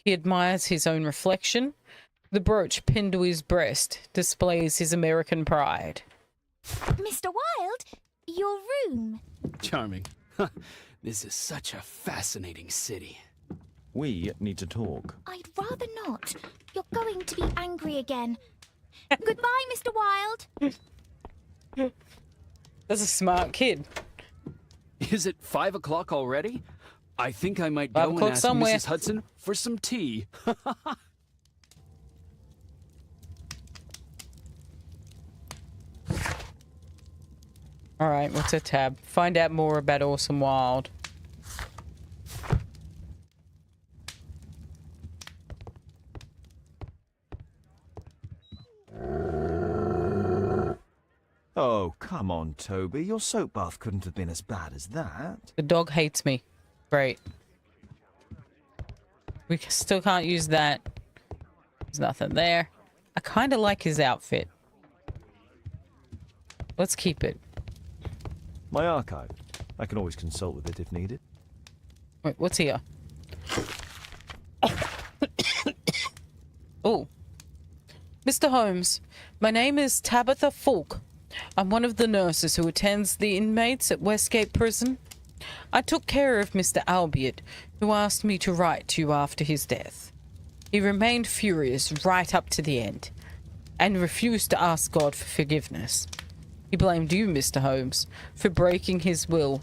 He admires his own reflection. The brooch pinned to his breast displays his American pride. Mr. Wilde, your room. Charming. This is such a fascinating city. We need to talk. I'd rather not. You're going to be angry again. Goodbye, Mr. Wilde. That's a smart kid. Is it 5 o'clock already? I think I might go and ask somewhere. Mrs. Hudson for some tea. Alright, what's a tab? Find out more about Awesome Wild. Oh, come on, Toby. Your soap bath couldn't have been as bad as that. The dog hates me. Great. We still can't use that. There's nothing there. I kind of like his outfit. Let's keep it. My archive. I can always consult with it if needed. Wait, what's here? Oh. Mr. Holmes, my name is Tabitha Falk. I'm one of the nurses who attends the inmates at Westgate Prison. I took care of Mr. Albiot, who asked me to write to you after his death. He remained furious right up to the end, and refused to ask God for forgiveness. He blamed you, Mr. Holmes, for breaking his will.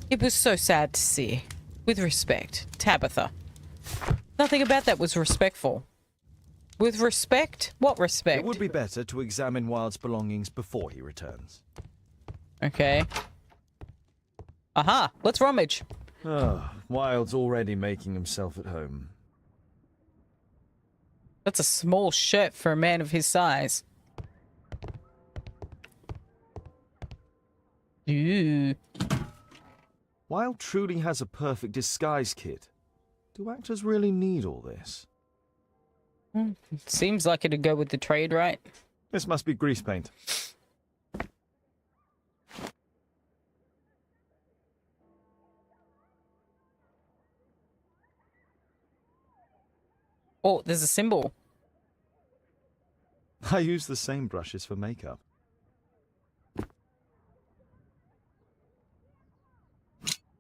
It was so sad to see. With respect, Tabitha. Nothing about that was respectful. With respect? What respect? It would be better to examine Wilde's belongings before he returns. Okay. Aha! Let's rummage. Oh, Wilde's already making himself at home. That's a small shirt for a man of his size. Ooh. Wilde truly has a perfect disguise kit. Do actors really need all this? Seems like it'd go with the trade, right? This must be grease paint. Oh, there's a symbol. I use the same brushes for makeup.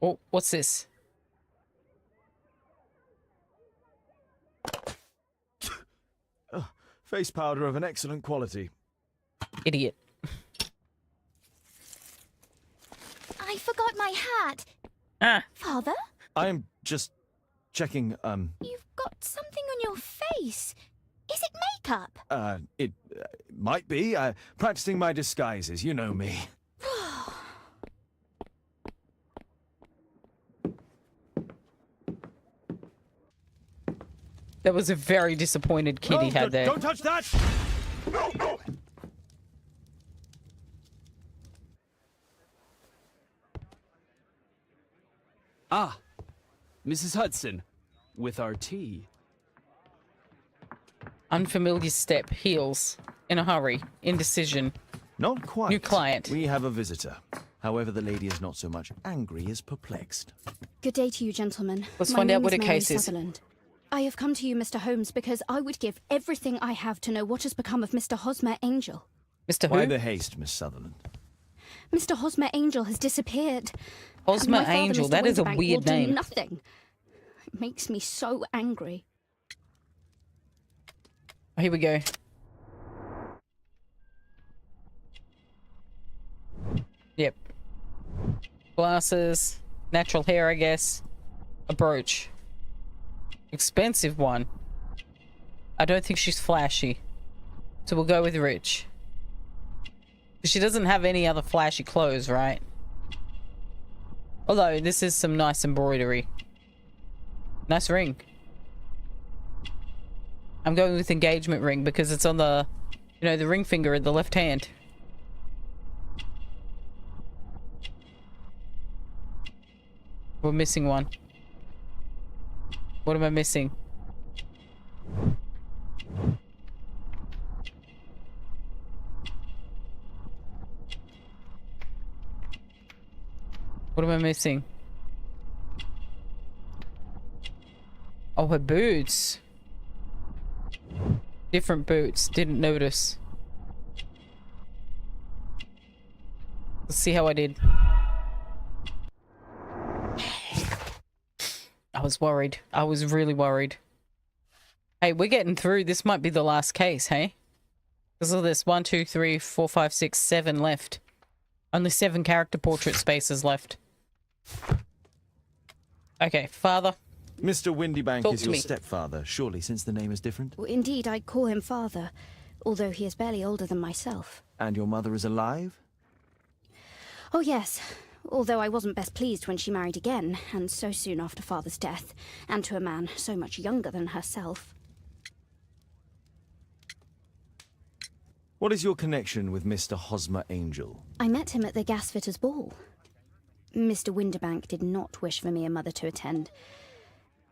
Oh, what's this? Face powder of an excellent quality. Idiot. I forgot my hat. Ah. Father? I am just checking, You've got something on your face. Is it makeup? It might be. Practicing my disguises, you know me. That was a very disappointed kid he had there. Don't touch that! Ah, Mrs. Hudson, with our tea. Unfamiliar step. Heels. In a hurry. Indecision. Not quite. New client. We have a visitor. However, the lady is not so much angry as perplexed. Good day to you, gentlemen. Let's My find out name what is a Mary case is. Sutherland. I have come to you, Mr. Holmes, because I would give everything I have to know what has become of Mr. Hosmer Angel. Mr. Why Who? the haste, Miss Sutherland? Mr. Hosmer Angel has disappeared. Hosmer And my father, Angel. Mr. That is a Winterbank, weird will do name. nothing. It makes me so angry. Here we go. Yep. Glasses. Natural hair, I guess. A brooch. Expensive one. I don't think she's flashy. So we'll go with rich. She doesn't have any other flashy clothes, right? Although, this is some nice embroidery. Nice ring. I'm going with engagement ring because it's on the, you know, the ring finger in the left hand. We're missing one. What am I missing? What am I missing? Oh, her boots. Different boots. Didn't notice. Let's see how I did. I was worried. I was really worried. Hey, we're getting through. This might be the last case, hey? Because of this, 1, 2, 3, 4, 5, 6, 7 left. Only 7 character portrait spaces left. Okay, father. Mr. Windybank Talk is to your me. stepfather, surely, since the name is different? Well, indeed, I call him father, although he is barely older than myself. And your mother is alive? Oh, yes. Although I wasn't best pleased when she married again, and so soon after father's death, and to a man so much younger than herself. What is your connection with Mr. Hosmer Angel? I met him at the gasfitter's ball. Mr. Windybank did not wish for me and mother to attend.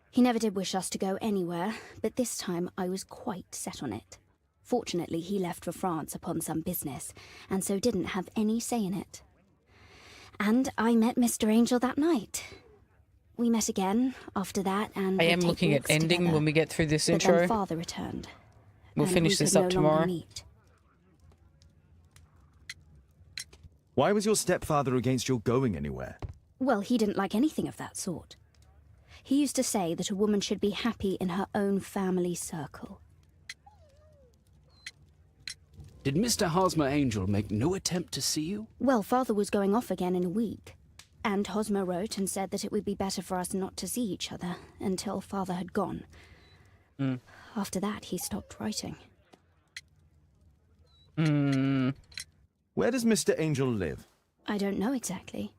He never did wish us to go anywhere, but this time I was quite set on it. Fortunately, he left for France upon some business, and so didn't have any say in it. And I met Mr. Angel that night. We met again after that, and I would am take looking at walks ending together. when we get through this But intro. then father returned. We'll and finish we this could up no longer tomorrow. meet. Why was your stepfather against your going anywhere? Well, he didn't like anything of that sort. He used to say that a woman should be happy in her own family circle. Did Mr. Hosmer Angel make no attempt to see you? Well, father was going off again in a week, and Hosmer wrote and said that it would be better for us not to see each other until father had gone. After that, he stopped writing. Where does Mr. Angel live? I don't know exactly.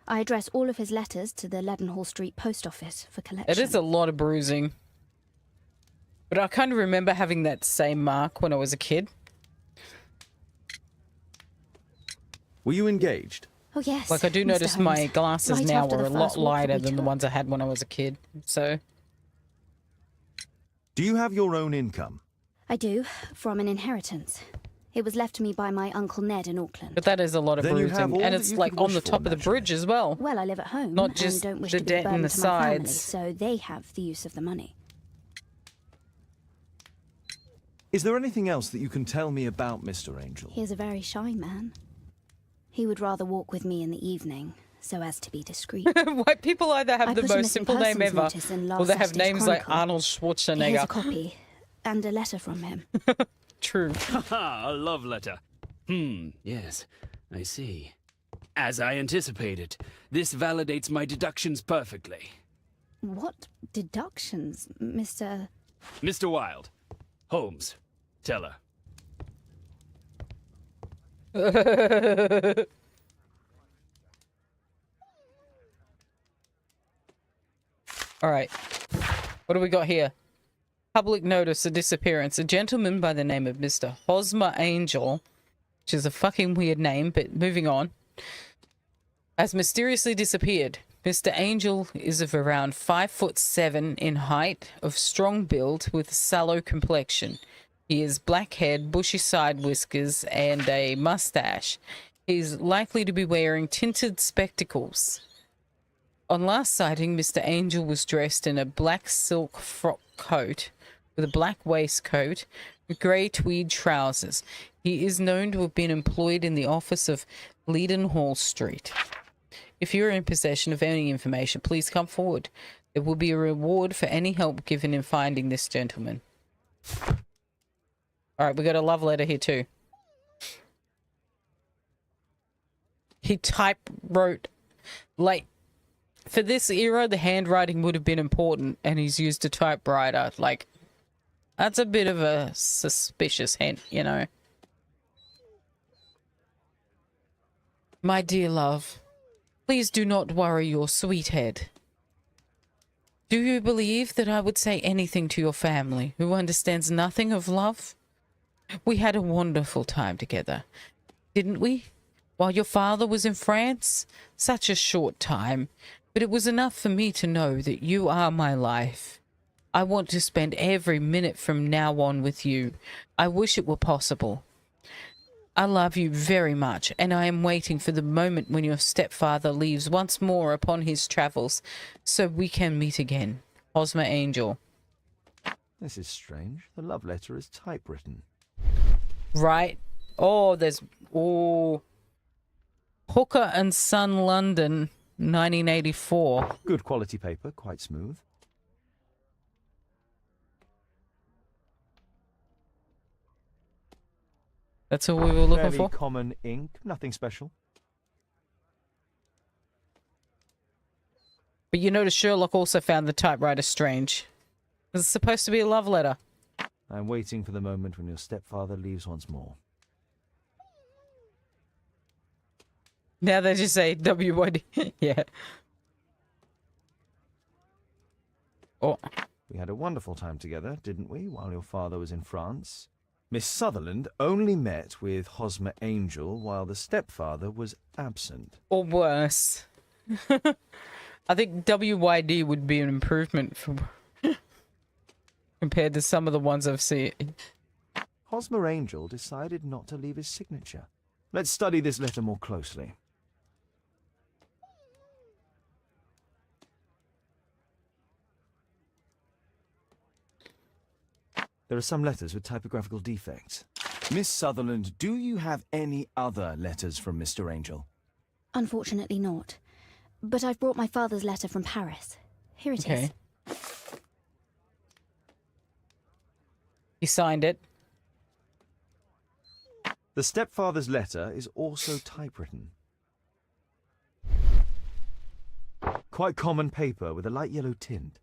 I address all of his letters to the Leadenhall Street post office for collection. It is a lot of bruising. But I kind of remember having that same mark when I was a kid. Were you engaged? Oh, yes. Like, I do Mr. notice Holmes. my glasses Right now after are the a lot first walk that lighter we than the took. ones I had when I was a kid. So, Do you have your own income? I do, from an inheritance. It was left to me by my Uncle Ned in Auckland. but that is a lot of Then you have bruising. all And that it's you like could on wish the for, top of the naturally. bridge as well. Well, I live at home Not and just don't wish the to be a debt and burden the to my family, sides. so they have the use of the money. Is there anything else that you can tell me about Mr. Angel? He is a very shy man. He would rather walk with me in the evening, so as to be discreet. White people either have I the put a most missing simple name persons ever, notice in or last they have Saturday's names like Chronicle. Arnold Here's a Schwarzenegger. copy, and a letter from him. True. Haha, a love letter. Yes, I see. As I anticipated, this validates my deductions perfectly. What deductions, Mr. Mr. Wilde, Holmes, tell her. All right. What do we got here? Public notice of disappearance. A gentleman by the name of Mr. Hosmer Angel, which is a fucking weird name, but moving on, has mysteriously disappeared. Mr. Angel is of around 5'7" in height, of strong build, with a sallow complexion. He has black head, bushy side whiskers, and a mustache. He's likely to be wearing tinted spectacles. On last sighting, Mr. Angel was dressed in a black silk frock coat with a black waistcoat, with grey tweed trousers. He is known to have been employed in the office of Leadenhall Street. If you are in possession of any information, please come forward. There will be a reward for any help given in finding this gentleman. All right, we got a love letter here too. He wrote, like, for this era, the handwriting would have been important, and he's used a typewriter. Like, that's a bit of a suspicious hint, you know. My dear love, please do not worry your sweet head. Do you believe that I would say anything to your family who understands nothing of love? We had a wonderful time together, didn't we? While your father was in France? Such a short time, but it was enough for me to know that you are my life. I want to spend every minute from now on with you. I wish it were possible. I love you very much, and I am waiting for the moment when your stepfather leaves once more upon his travels, so we can meet again. Hosmer Angel. This is strange. The love letter is typewritten. Right. Oh, there's... Oh. Hooker and Son, London, 1984. Good quality paper, quite smooth. That's all we were looking Fairly for? common ink, nothing special. But you notice Sherlock also found the typewriter strange. It's supposed to be a love letter. I'm waiting for the moment when your stepfather leaves once more. Now they just say WYD. Yeah. Oh. We had a wonderful time together, didn't we, while your father was in France? Miss Sutherland only met with Hosmer Angel while the stepfather was absent. Or worse. I think WYD would be an improvement for compared to some of the ones I've seen. Hosmer Angel decided not to leave his signature. Let's study this letter more closely. There are some letters with typographical defects. Miss Sutherland, do you have any other letters from Mr. Angel? Unfortunately not. But I've brought my father's letter from Paris. Here it is. He signed it. The stepfather's letter is also typewritten. Quite common paper with a light yellow tint.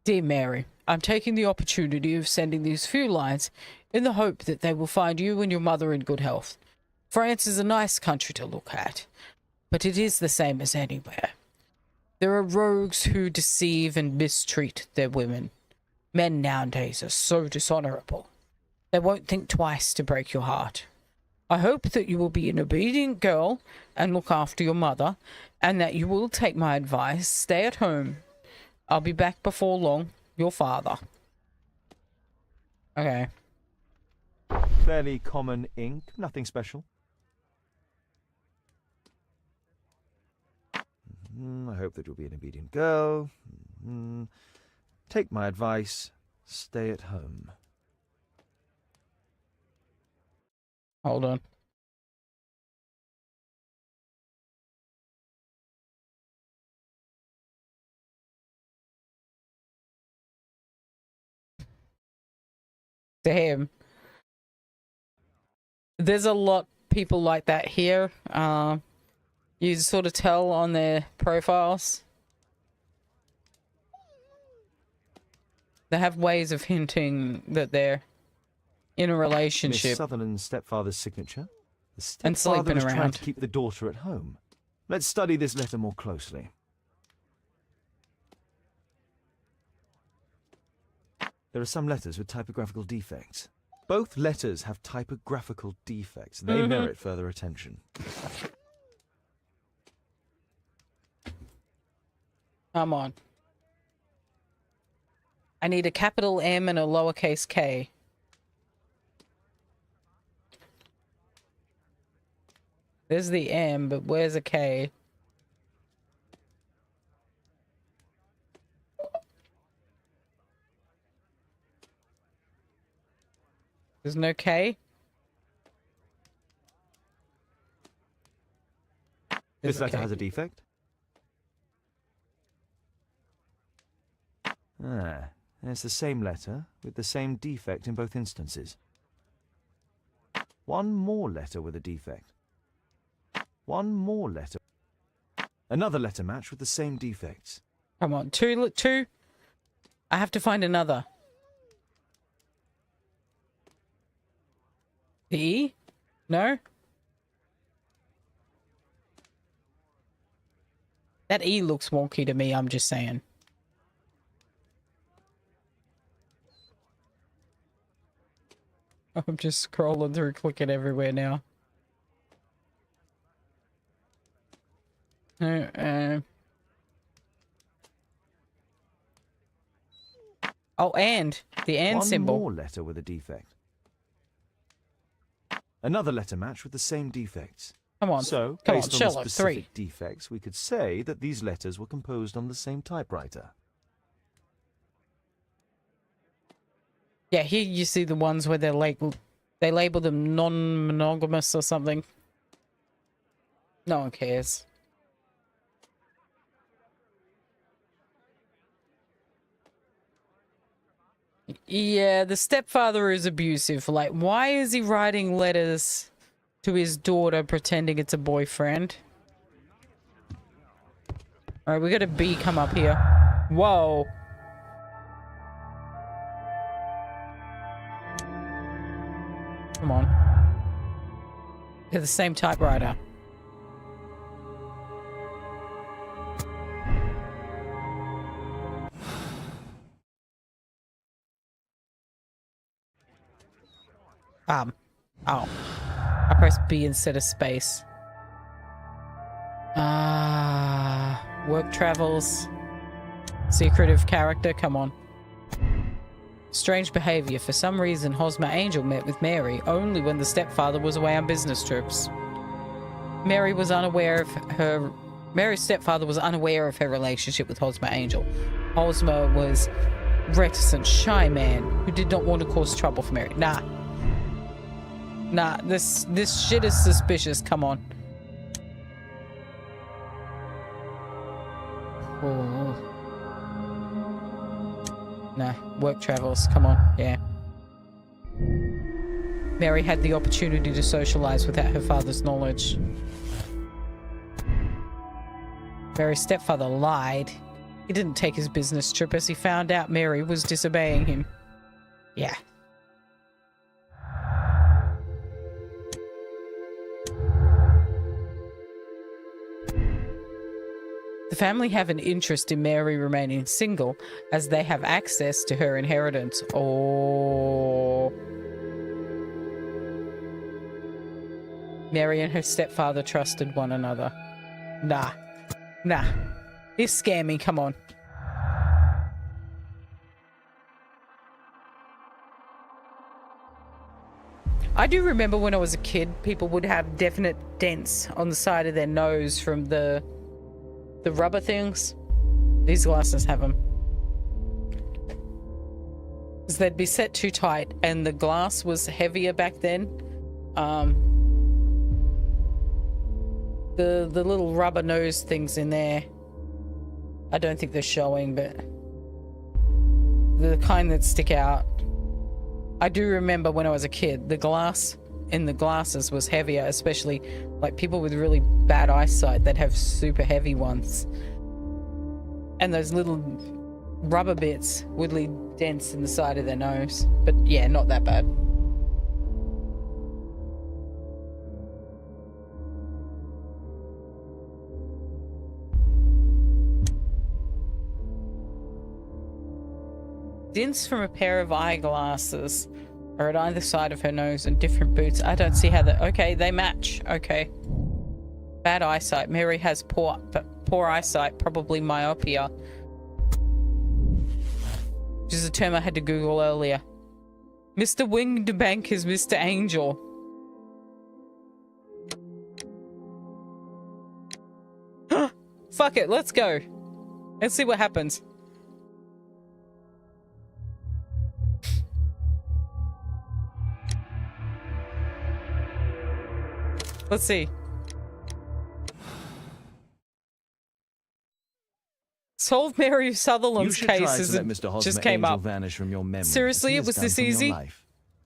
Dear Mary, I'm taking the opportunity of sending these few lines in the hope that they will find you and your mother in good health. France is a nice country to look at, but it is the same as anywhere. There are rogues who deceive and mistreat their women. Men nowadays are so dishonorable. They won't think twice to break your heart. I hope that you will be an obedient girl and look after your mother, and that you will take my advice, stay at home. I'll be back before long. Your father. Okay. Fairly common ink, nothing special. I hope that you'll be an obedient girl. Take my advice, stay at home. Hold on. Damn. There's a lot of people like that here. You sort of tell on their profiles. They have ways of hinting that they're in a relationship. Miss Sutherland's stepfather's signature. The And stepfather sleeping was trying around. to keep the daughter at home. Let's study this letter more closely. There are some letters with typographical defects. Both letters have typographical defects. They merit further attention. Come on. I need a capital M and a lowercase k. There's the M, but where's a K? There's no K? There's This a letter K. has a defect. There's the same letter with the same defect in both instances. One more letter with a defect. One more letter. Another letter match with the same defects. Come on, two. I have to find another. The E? No? That E looks wonky to me, I'm just saying. I'm just scrolling through, clicking everywhere now. Oh, and the and symbol. One more letter with a defect. Another letter match with the same defects. Come on. So, Come based on, on Sherlock, the 3. specific defects, we could say that these letters were composed on the same typewriter. Yeah, here you see the ones where they're labeled. They label them non-monogamous or something. No one cares. Yeah, the stepfather is abusive. Like, why is he writing letters to his daughter pretending it's a boyfriend? Alright, we got a bee come up here. Whoa. Come on. They're the same typewriter. Oh. I pressed B instead of space. Work travels. Secretive character, come on. Strange behavior. For some reason, Hosmer Angel met with Mary only when the stepfather was away on business trips. Mary's stepfather was unaware of her relationship with Hosmer Angel. Hosmer was reticent, shy man who did not want to cause trouble for Mary. Nah, this shit is suspicious. Come on. Oh. Nah, work travels. Come on, yeah. Mary had the opportunity to socialize without her father's knowledge. Mary's stepfather lied. He didn't take his business trip as he found out Mary was disobeying him. Yeah. The family have an interest in Mary remaining single as they have access to her inheritance. Oh. Mary and her stepfather trusted one another. Nah. He's scamming, come on. I do remember when I was a kid, people would have definite dents on the side of their nose from the rubber things. These glasses have them. Because they'd be set too tight and the glass was heavier back then. The little rubber nose things in there, I don't think they're showing, but the kind that stick out. I do remember when I was a kid, the glass in the glasses was heavier, especially like people with really bad eyesight that have super heavy ones. And those little rubber bits would leave dents in the side of their nose. But yeah, not that bad. Dents from a pair of eyeglasses are at either side of her nose and different boots. I don't see how that... Okay, they match. Okay. Bad eyesight. Mary has poor eyesight, probably myopia. Which is a term I had to Google earlier. Mr. Wingedbank is Mr. Angel. Fuck it, let's go. Let's see what happens. Let's see. Solve Mary Sutherland's case as it just came up. Vanish from your memory, Seriously, it was this easy?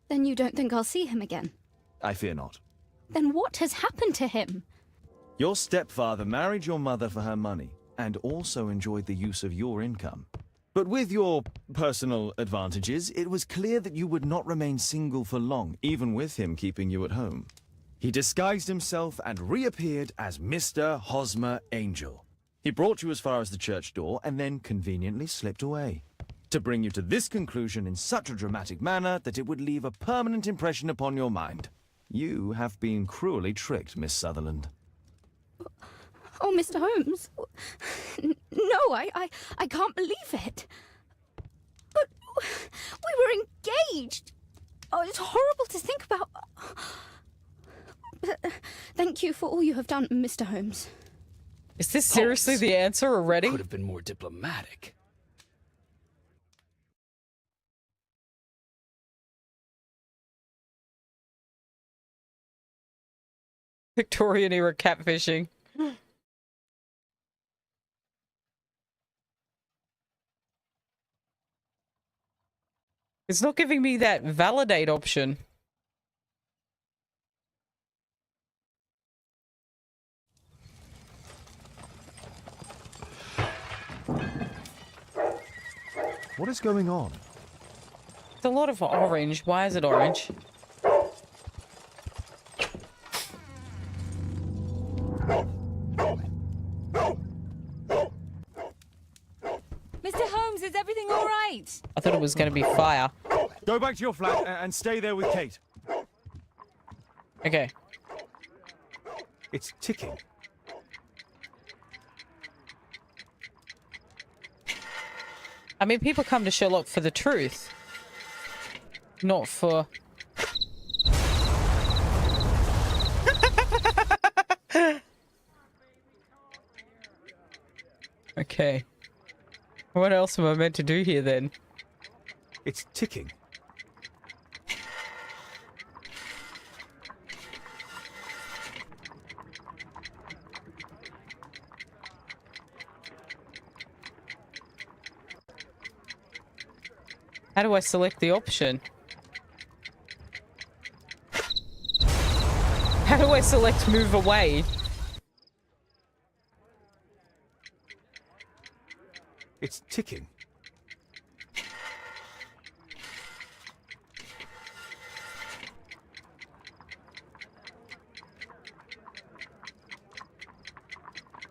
Then you don't think I'll see him again? I fear not. Then what has happened to him? Your stepfather married your mother for her money and also enjoyed the use of your income. But with your personal advantages, it was clear that you would not remain single for long, even with him keeping you at home. He disguised himself and reappeared as Mr. Hosmer Angel. He brought you as far as the church door and then conveniently slipped away. To bring you to this conclusion in such a dramatic manner that it would leave a permanent impression upon your mind. You have been cruelly tricked, Miss Sutherland. Oh, Mr. Holmes. No, I can't believe it. But we were engaged. Oh, it's horrible to think about. But thank you for all you have done, Mr. Holmes. Is this seriously the answer already? Could have been more diplomatic. Victorian era catfishing. It's not giving me that validate option. What is going on? It's a lot of orange. Why is it orange? Mr. Holmes, is everything all right? I thought it was going to be fire. Go back to your flat and stay there with Kate. Okay. It's ticking. I mean, people come to Sherlock for the truth. Not for... Okay. What else am I meant to do here then? It's ticking. How do I select the option? How do I select move away? It's ticking.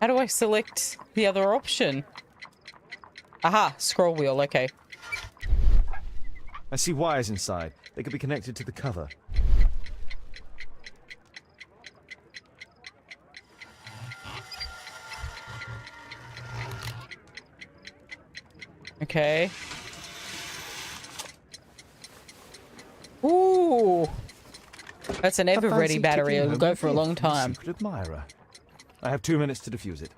How do I select the other option? Aha, scroll wheel, okay. I see wires inside. They could be connected to the cover. Okay. Ooh. That's an ever-ready battery. It'll go for a long time. Secret admirer. I have 2 minutes to defuse it.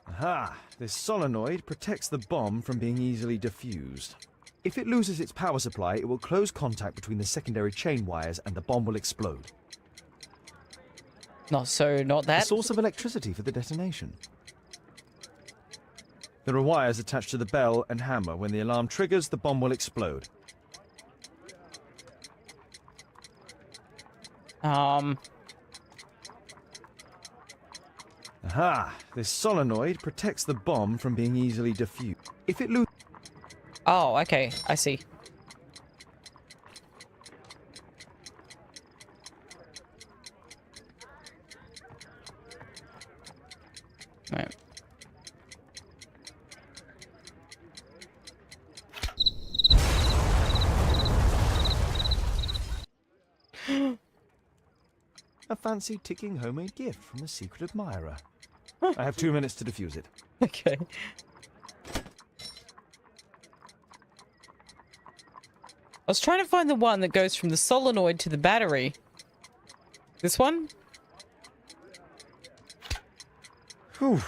Aha! This solenoid protects the bomb from being easily diffused. If it loses its power supply, it will close contact between the secondary chain wires and the bomb will explode. Not A that. source of electricity for the detonation. There are wires attached to the bell and hammer. When the alarm triggers, the bomb will explode. Aha! This solenoid protects the bomb from being easily diffused. If it loses... Oh, okay. I see. Right. A fancy ticking homemade gift from a secret admirer. I have 2 minutes to defuse it. Okay. I was trying to find the one that goes from the solenoid to the battery. This one? Whew.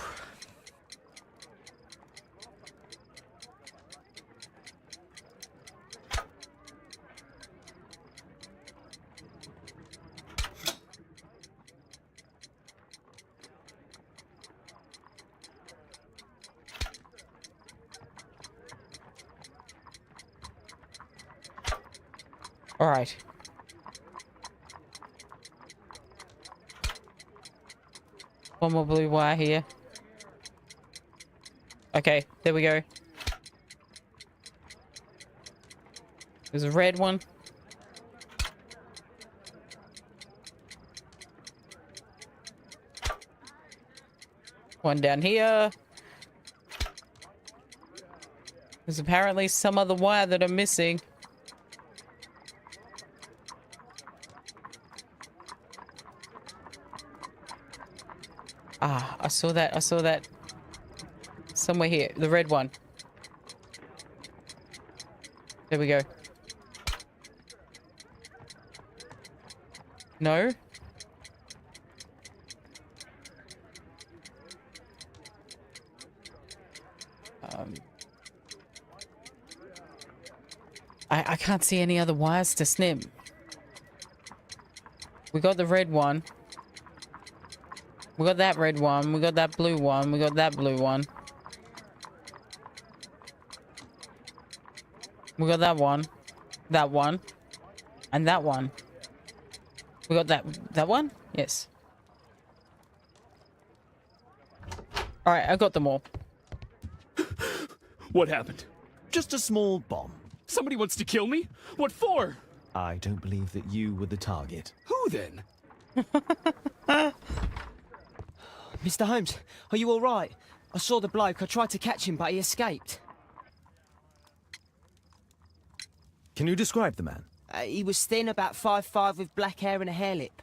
All right. One more blue wire here. Okay, there we go. There's a red one. One down here. There's apparently some other wire that I'm missing. Ah, I saw that somewhere here. The red one. There we go. No? I can't see any other wires to snip. We got the red one. We got that red one. We got that blue one. We got that blue one. We got that one. That one. And that one. We got that one? Yes. Alright, I got them all. What happened? Just a small bomb. Somebody wants to kill me? What for? I don't believe that you were the target. Who then? Mr. Holmes, are you all right? I saw the bloke. I tried to catch him, but he escaped. Can you describe the man? He was thin, about 5'5", with black hair and a hair lip.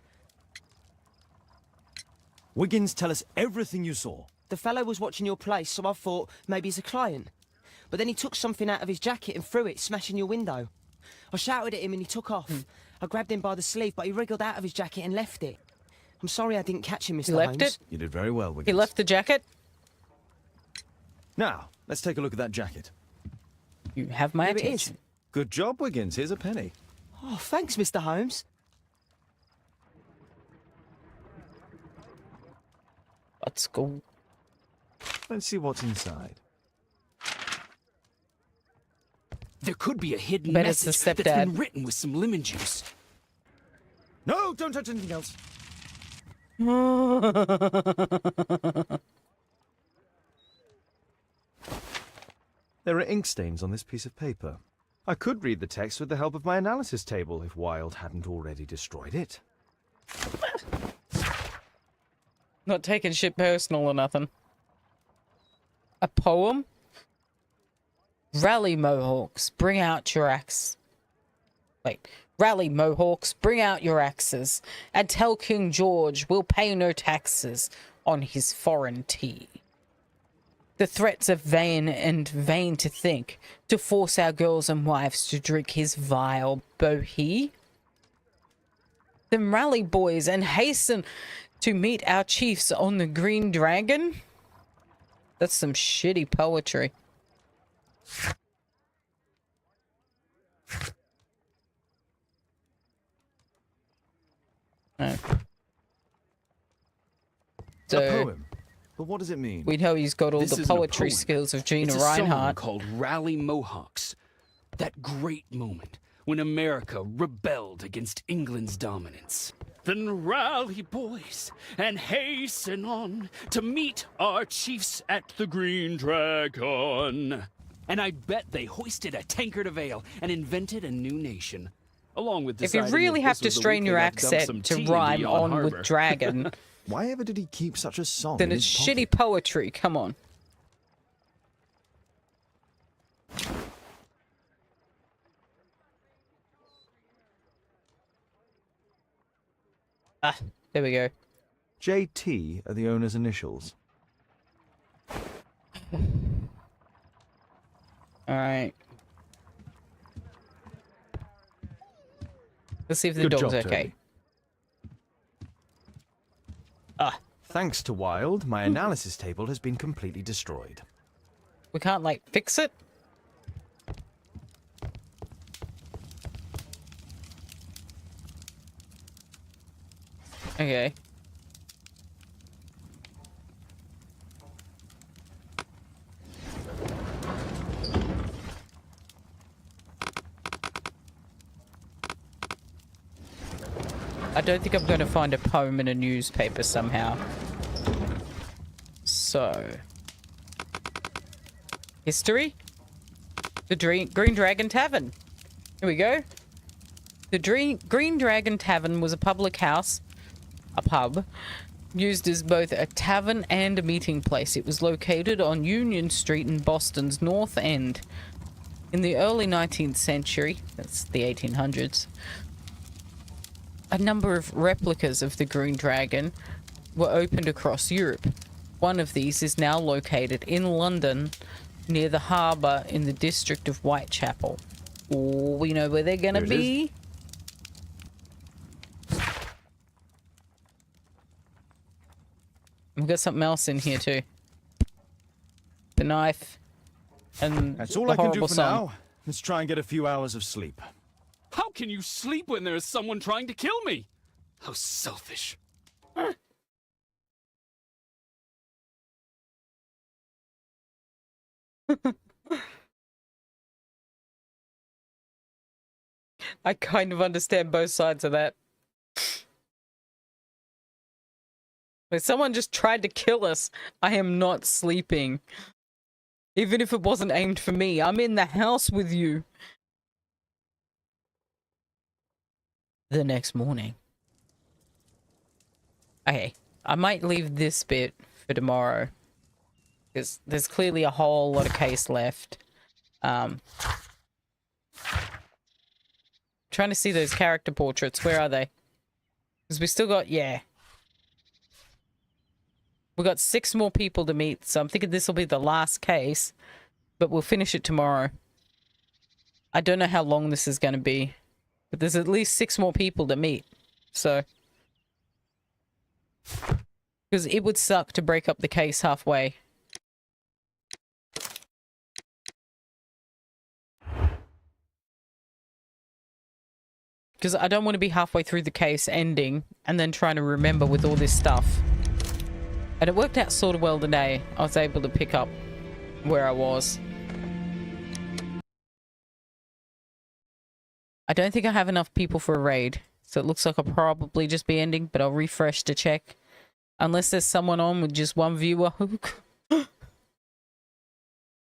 Wiggins, tell us everything you saw. The fellow was watching your place, so I thought maybe he's a client. But then he took something out of his jacket and threw it, smashing your window. I shouted at him and he took off. I grabbed him by the sleeve, but he wriggled out of his jacket and left it. I'm sorry I didn't catch him, Mr. He left Holmes. it? You did very well, Wiggins. He left the jacket? Now, let's take a look at that jacket. You have my Here it is. attention. Good job, Wiggins. Here's a penny. Oh, thanks, Mr. Holmes. Let's go. Let's see what's inside. There could be a hidden Bet it's the message that's stepdad. been written with some lemon juice. No, don't touch anything else. There are ink stains on this piece of paper. I could read the text with the help of my analysis table if Wilde hadn't already destroyed it. Not taking shit personal or nothing. A poem? Rally, Mohawks, bring out your axe. Wait. Rally, Mohawks, bring out your axes, and tell King George we'll pay no taxes on his foreign tea. The threats are vain and vain to think, to force our girls and wives to drink his vile bohea. Then rally, boys, and hasten to meet our chiefs on the Green Dragon. That's some shitty poetry. Oh. A So poem. But what does it mean? we know he's got all This the isn't a poetry poem. skills of Gina It's a song Reinhardt. called Rally Mohawks. That great moment when America rebelled against England's dominance. Then rally, boys, and hasten on to meet our chiefs at the Green Dragon. And I bet they hoisted a tankard of ale and invented a new nation. Along with If you deciding really that have this to was the strain week your they got dumped some accent tea to in rhyme Beyond on Harbor. with dragon, Why ever did he keep such a song then in it's his shitty pocket? poetry. Come on. Ah, there we go. JT are the owner's initials. All right. Let's see if the Good dog's job, okay. Toby. Ah, Thanks to Wilde, my analysis table has been completely destroyed. we can't, like, fix it? Okay. I don't think I'm going to find a poem in a newspaper somehow. So... History? The Green Dragon Tavern. Here we go. The Green Dragon Tavern was a public house, a pub, used as both a tavern and a meeting place. It was located on Union Street in Boston's North End. In the early 19th century, that's the 1800s, a number of replicas of the Green Dragon were opened across Europe. One of these is now located in London, near the harbour in the district of Whitechapel. Oh, we know where they're gonna Here it be. We've got something else in here too. The knife and That's all the I can do horrible for song. now. let's try and get a few hours of sleep. How can you sleep when there is someone trying to kill me? How selfish. I kind of understand both sides of that. If someone just tried to kill us, I am not sleeping. Even if it wasn't aimed for me, I'm in the house with you. The next morning. Okay, I might leave this bit for tomorrow. Because there's clearly a whole lot of case left. Trying to see those character portraits. Where are they? Because we still got, yeah. We got 6 more people to meet, so I'm thinking this will be the last case. But we'll finish it tomorrow. I don't know how long this is going to be. But there's at least 6 more people to meet. So. Because it would suck to break up the case halfway. Because I don't want to be halfway through the case ending and then trying to remember with all this stuff. And it worked out sort of well today. I was able to pick up where I was. I don't think I have enough people for a raid. So it looks like I'll probably just be ending, but I'll refresh to check. Unless there's someone on with just 1 viewer.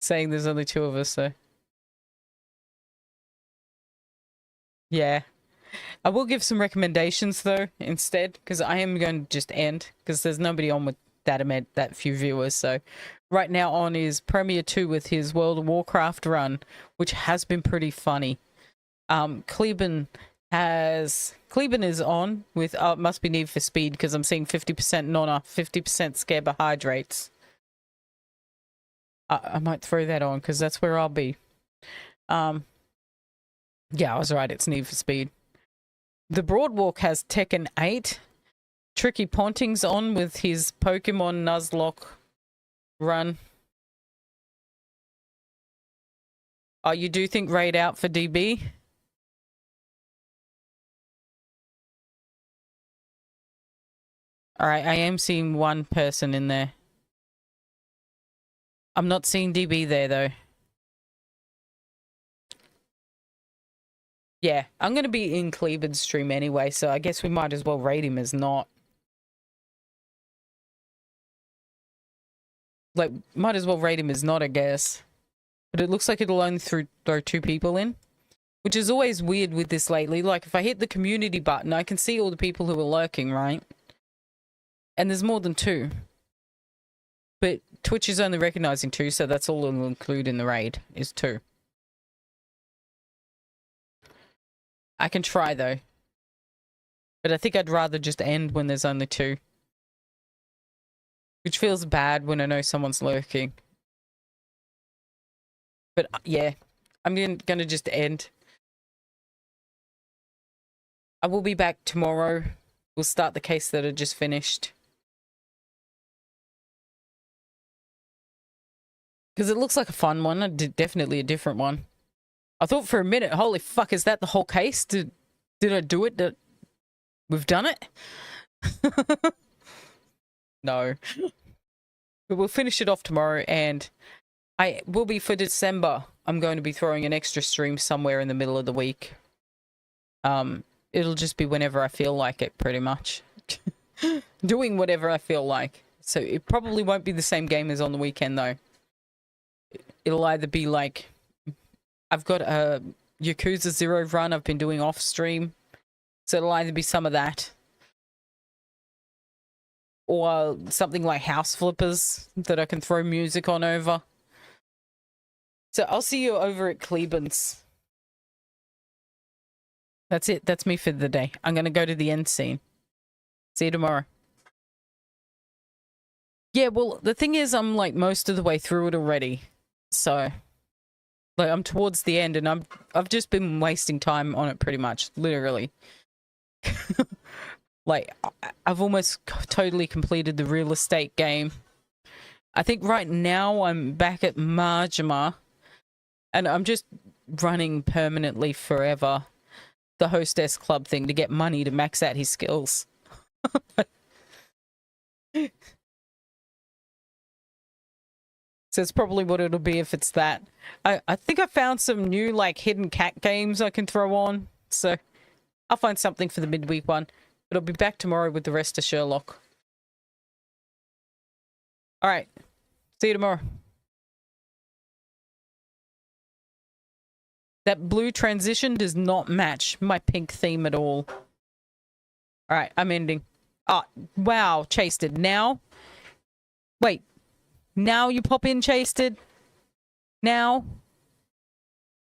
Saying there's only 2 of us, so. Yeah. I will give some recommendations though instead, because I am going to just end because there's nobody on with that few viewers. So right now on is Premier 2 with his World of Warcraft run, which has been pretty funny. Cleban is on with it must be Need for Speed because I'm seeing 50% Nonna, 50% Scarbohydrates. I might throw that on because that's where I'll be. Yeah, I was right. It's Need for Speed. The Broadwalk has Tekken 8. Tricky Ponting's on with his Pokemon Nuzlocke run. Oh, you do think raid out for DB? Alright, I am seeing 1 person in there. I'm not seeing DB there though. Yeah, I'm going to be in Cleveland's stream anyway, so I guess we might as well rate him as not. Like, might as well rate him as not, I guess. But it looks like it'll only throw 2 people in. Which is always weird with this lately. Like, if I hit the community button, I can see all the people who are lurking, right? And there's more than 2. But Twitch is only recognizing 2, so that's all it'll include in the raid, is 2. I can try, though. But I think I'd rather just end when there's only 2. Which feels bad when I know someone's lurking. But, yeah. I'm gonna just end. I will be back tomorrow. We'll start the case that I just finished. Because it looks like a fun one. Definitely a different one. I thought for a minute, holy fuck, is that the whole case? Did I do it? We've done it? No. But we'll finish it off tomorrow, and I will be for December. I'm going to be throwing an extra stream somewhere in the middle of the week. It'll just be whenever I feel like it, pretty much. Doing whatever I feel like. So it probably won't be the same game as on the weekend, though. It'll either be like... I've got a Yakuza 0 run I've been doing off stream. So it'll either be some of that. Or something like House Flippers that I can throw music on over. So I'll see you over at Cleveland's. That's it. That's me for the day. I'm going to go to the end scene. See you tomorrow. Yeah, well, the thing is, I'm like most of the way through it already. So... like, I'm towards the end, and I've just been wasting time on it pretty much, literally. Like, I've almost totally completed the real estate game. I think right now I'm back at Majima, and I'm just running permanently forever. The hostess club thing to get money to max out his skills. So it's probably what it'll be if it's that. I think I found some new, like, hidden cat games I can throw on. So I'll find something for the midweek one. But I'll be back tomorrow with the rest of Sherlock. Alright. See you tomorrow. That blue transition does not match my pink theme at all. Alright, I'm ending. Oh, wow, Chasted. Now? Wait. Now you pop in, Chasted? Now?